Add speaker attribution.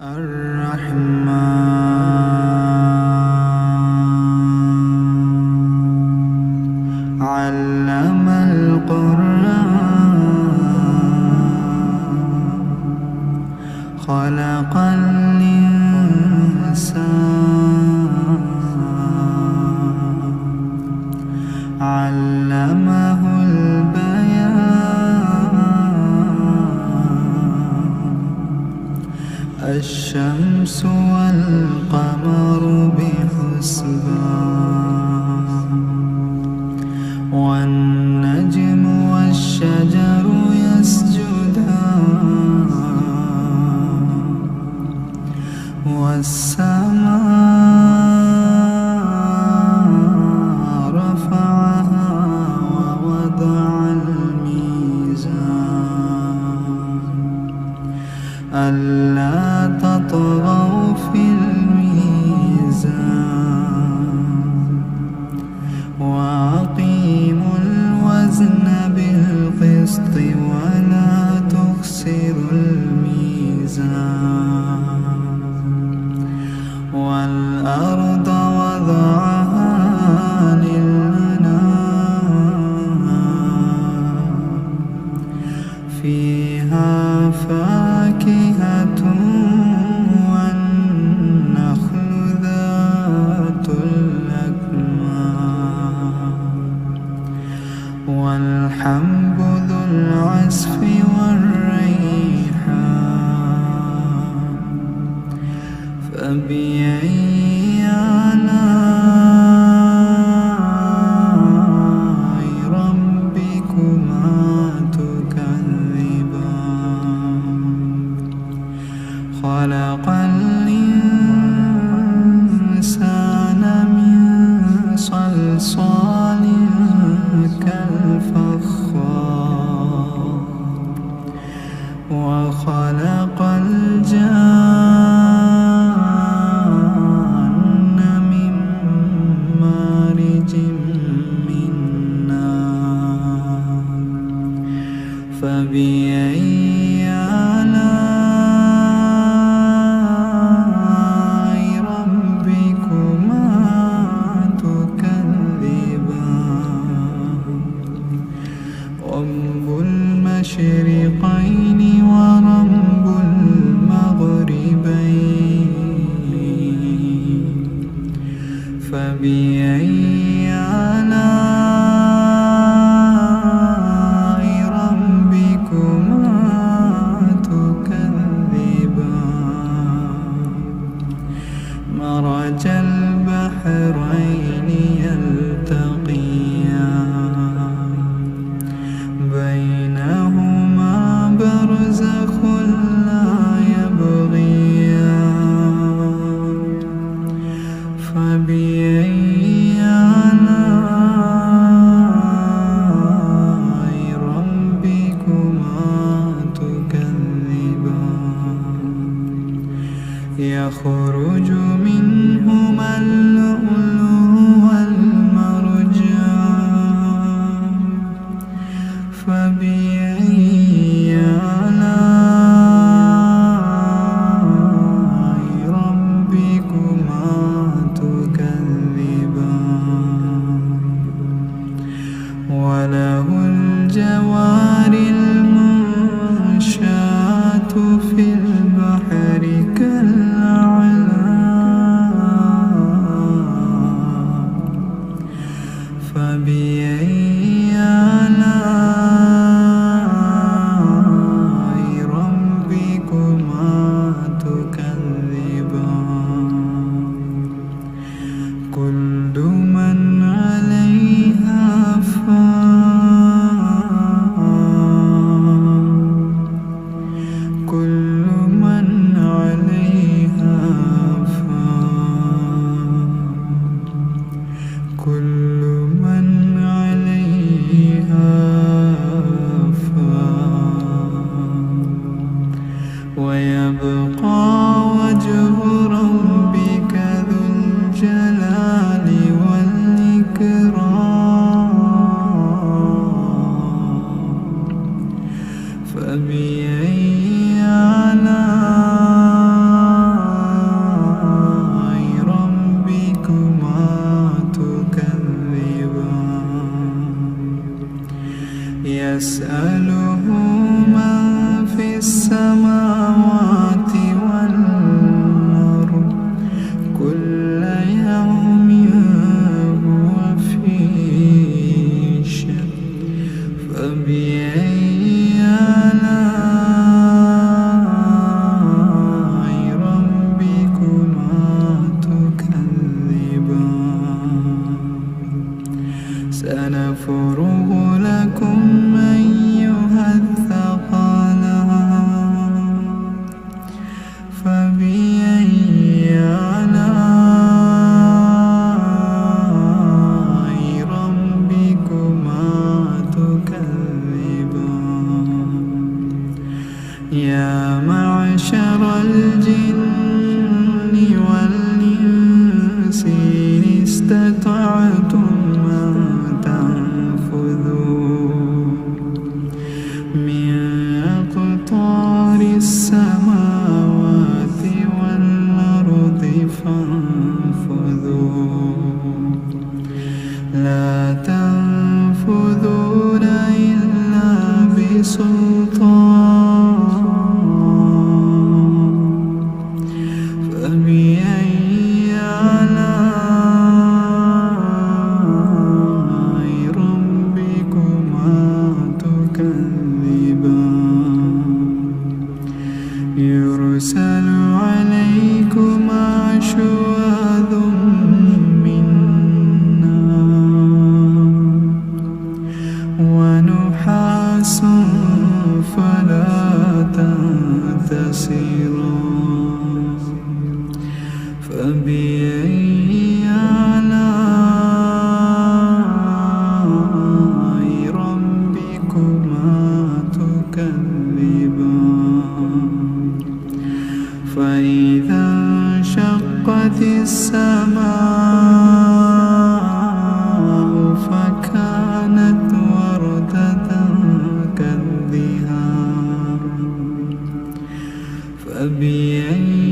Speaker 1: الرحمن علم القرآن خلق الإنسان علمه الشمس والقمر بحسبان والنجم والشجر يسجدان والسماء رفعها ووضع الميزان ألا تطغوا في الميزان وأقيموا الوزن بالقسط ولا تخسروا الميزان والأرض وضعها للأنام فيها فاكهة والنخل ذات الأكمام والحب ذو العصف والريحان فبأي آلاء ربكما تكذبان خلق الإنسان من صلصال كالفخار وخلق الجان من مارج من نار فبأي آلاء ربكما تكذبان رب المشرقين ورب المغربين فبأي آلاء ربكما تكذبان مرج البحرين يلتقيان بينهما برزخ لا يبغيان فبأي آلاء ربكما تكذبان يخرج منهما اللؤلؤ والمرجان فبأي آلاء ربكما تكذبان وله الجوار المنشآت في البحر كالأعلام فبأي آلاء ربكما تكذبان كل من عليها فان كل من عليها فان كل من عليها فان ويبقى وجه ربك ذو الجلال والإكرام فبأي آلاء الجن والإنس إن استطعتم أن تنفذوا من أقطار السماوات والأرض فانفذوا لا تنفذون إلا بسلطان فبأي آلاء ربكما تكذبان يرسل عليكما شواظ من نار ونحاس فلا تنتصران فبأي آلاء ربكما تكذبان فإذا انشقت السماء فكانت وردة كالدهان فبأي